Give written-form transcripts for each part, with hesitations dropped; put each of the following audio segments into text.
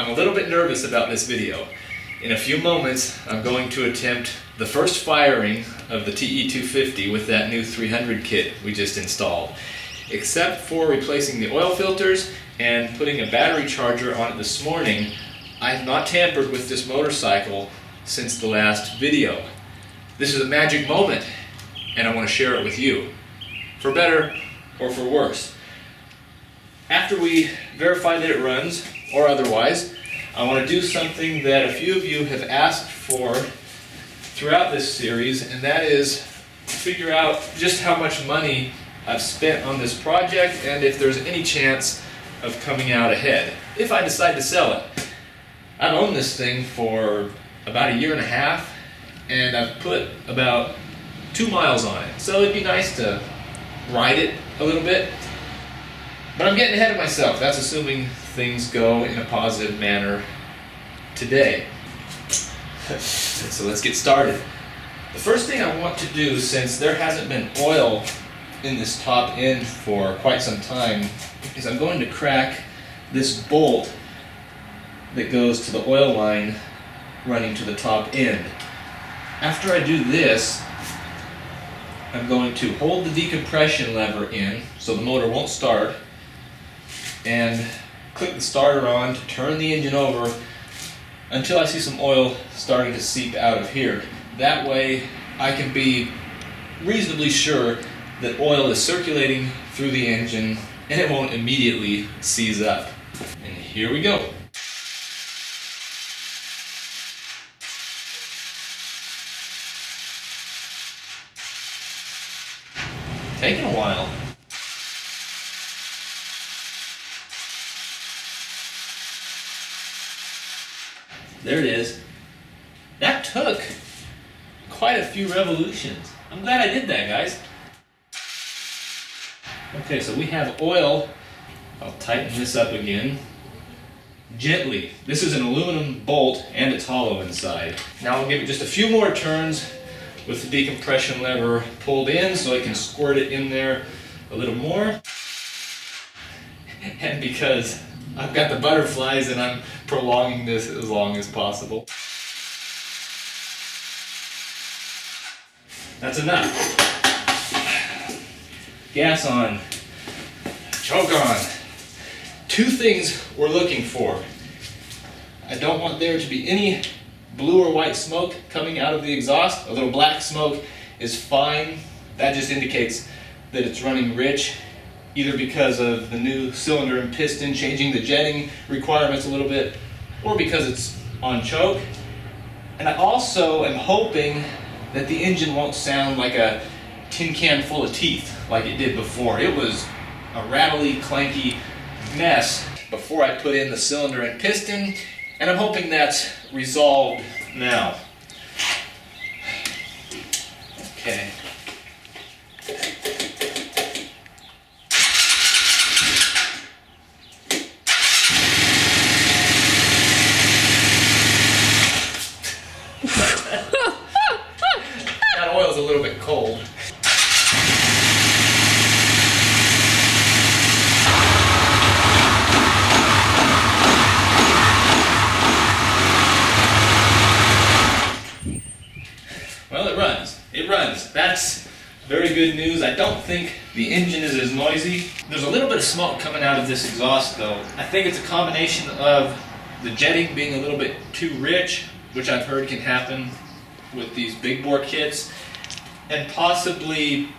I'm a little bit nervous about this video. In a few moments, I'm going to attempt the first firing of the TE250 with that new 300 kit we just installed. Except for replacing the oil filters and putting a battery charger on it this morning, I have not tampered with this motorcycle since the last video. This is a magic moment, and I want to share it with you, for better or for worse. After we verify that it runs, or otherwise, I want to do something that a few of you have asked for throughout this series, and that is figure out just how much money I've spent on this project and if there's any chance of coming out ahead, if I decide to sell it. I've owned this thing for about 1.5 years, and I've put about 2 miles on it, so it'd be nice to ride it a little bit. But I'm getting ahead of myself. That's assuming things go in a positive manner today. So let's get started. The first thing I want to do, since there hasn't been oil in this top end for quite some time, is I'm going to crack this bolt that goes to the oil line running to the top end. After I do this, I'm going to hold the decompression lever in so the motor won't start, and click the starter on to turn the engine over until I see some oil starting to seep out of here. That way I can be reasonably sure that oil is circulating through the engine and it won't immediately seize up. And here we go. Taking a while. There it is. That took quite a few revolutions. I'm glad I did that, guys. Okay, so we have oil. I'll tighten this up again. Gently. This is an aluminum bolt and it's hollow inside. Now I'll give it just a few more turns with the decompression lever pulled in so I can squirt it in there a little more. And because I've got the butterflies and I'm prolonging this as long as possible. That's enough. Gas on. Choke on. 2 things we're looking for. I don't want there to be any blue or white smoke coming out of the exhaust. A little black smoke is fine. That just indicates that it's running rich, either because of the new cylinder and piston changing the jetting requirements a little bit, or because it's on choke. And I also am hoping that the engine won't sound like a tin can full of teeth like it did before. It was a rattly, clanky mess before I put in the cylinder and piston, and I'm hoping that's resolved now. Okay. That oil's a little bit cold. Well, it runs. It runs. That's very good news. I don't think the engine is as noisy. There's a little bit of smoke coming out of this exhaust though. I think it's a combination of the jetting being a little bit too rich, which I've heard can happen with these big bore kits, and possibly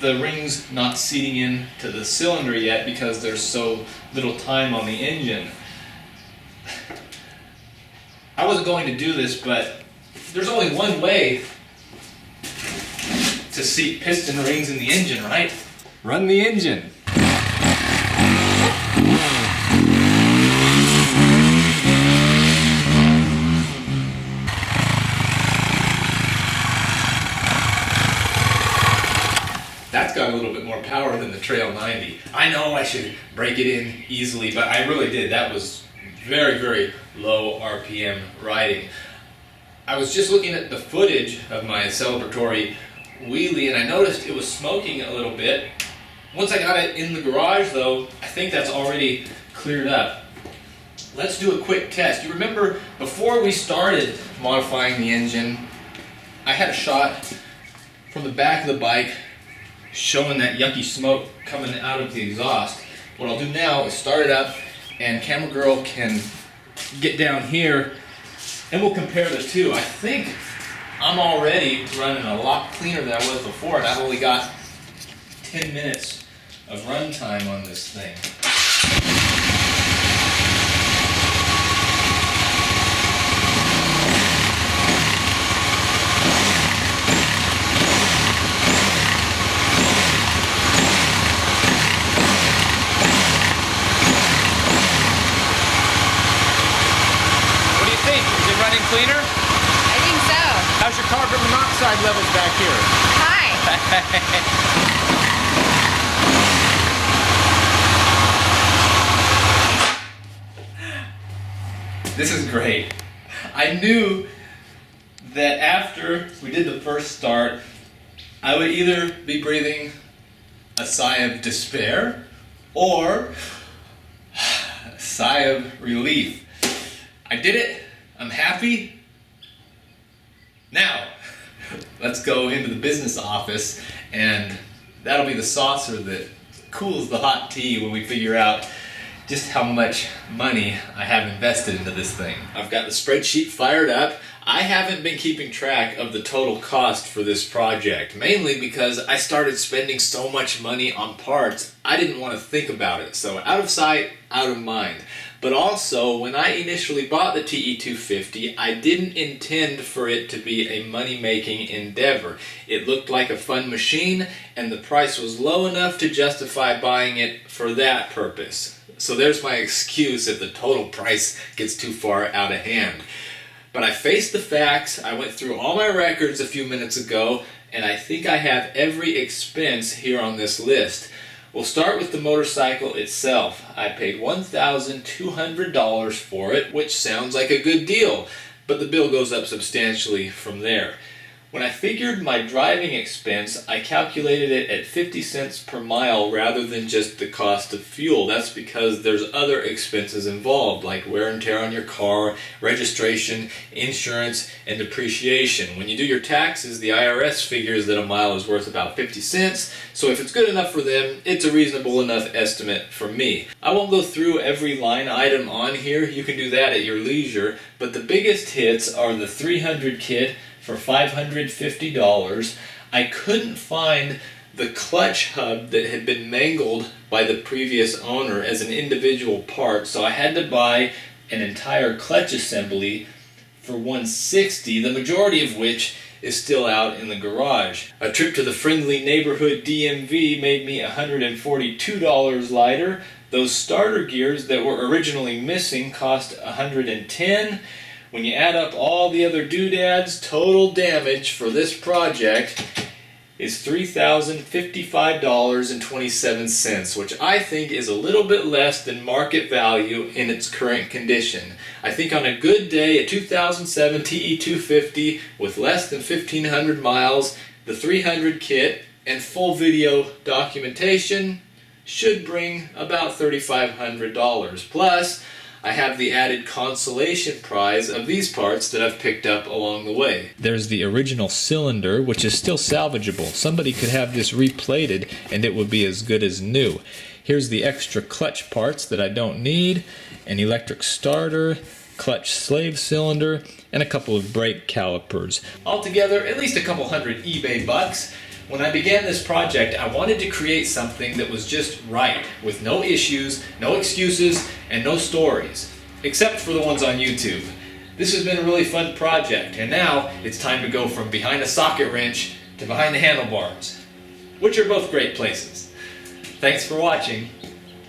the rings not seating in to the cylinder yet because there's so little time on the engine. I wasn't going to do this, but there's only one way to seat piston rings in the engine, right? Run the engine. That's got a little bit more power than the Trail 90. I know I should break it in easily, but I really did. That was very, very low RPM riding. I was just looking at the footage of my celebratory wheelie and I noticed it was smoking a little bit. Once I got it in the garage though, I think that's already cleared up. let's do a quick test. You remember before we started modifying the engine, I had a shot from the back of the bike showing that yucky smoke coming out of the exhaust. What I'll do now is start it up, and Camera Girl can get down here and we'll compare the two. I think I'm already running a lot cleaner than I was before, and I've only got 10 minutes of run time on this thing. Running cleaner? I think so. How's your carbon monoxide levels back here? Hi. This is great. I knew that after we did the first start, I would either be breathing a sigh of despair or a sigh of relief. I did it. I'm happy. Now, let's go into the business office, and that'll be the saucer that cools the hot tea when we figure out just how much money I have invested into this thing. I've got the spreadsheet fired up. I haven't been keeping track of the total cost for this project, mainly because I started spending so much money on parts, I didn't want to think about it. So out of sight, out of mind. But also, when I initially bought the TE250, I didn't intend for it to be a money-making endeavor. It looked like a fun machine, and the price was low enough to justify buying it for that purpose. So there's my excuse if the total price gets too far out of hand. But I faced the facts, I went through all my records a few minutes ago, and I think I have every expense here on this list. We'll start with the motorcycle itself. I paid $1,200 for it, which sounds like a good deal, but the bill goes up substantially from there. When I figured my driving expense, I calculated it at 50 cents per mile rather than just the cost of fuel. That's because there's other expenses involved, like wear and tear on your car, registration, insurance, and depreciation. When you do your taxes, the IRS figures that a mile is worth about 50 cents, so if it's good enough for them, it's a reasonable enough estimate for me. I won't go through every line item on here, you can do that at your leisure, but the biggest hits are the 300 kit, for $550. I couldn't find the clutch hub that had been mangled by the previous owner as an individual part, so I had to buy an entire clutch assembly for $160, the majority of which is still out in the garage. A trip to the friendly neighborhood DMV made me $142 lighter. Those starter gears that were originally missing cost $110. When you add up all the other doodads, total damage for this project is $3,055.27, which I think is a little bit less than market value in its current condition. I think on a good day, a 2007 TE250 with less than 1,500 miles, the 300 kit, and full video documentation should bring about $3,500. Plus, I have the added consolation prize of these parts that I've picked up along the way. There's the original cylinder, which is still salvageable. Somebody could have this replated and it would be as good as new. Here's the extra clutch parts that I don't need, an electric starter, clutch slave cylinder, and a couple of brake calipers. Altogether, at least a couple hundred eBay bucks. When I began this project, I wanted to create something that was just right, with no issues, no excuses, and no stories, except for the ones on YouTube. This has been a really fun project, and now it's time to go from behind a socket wrench to behind the handlebars, which are both great places. Thanks for watching.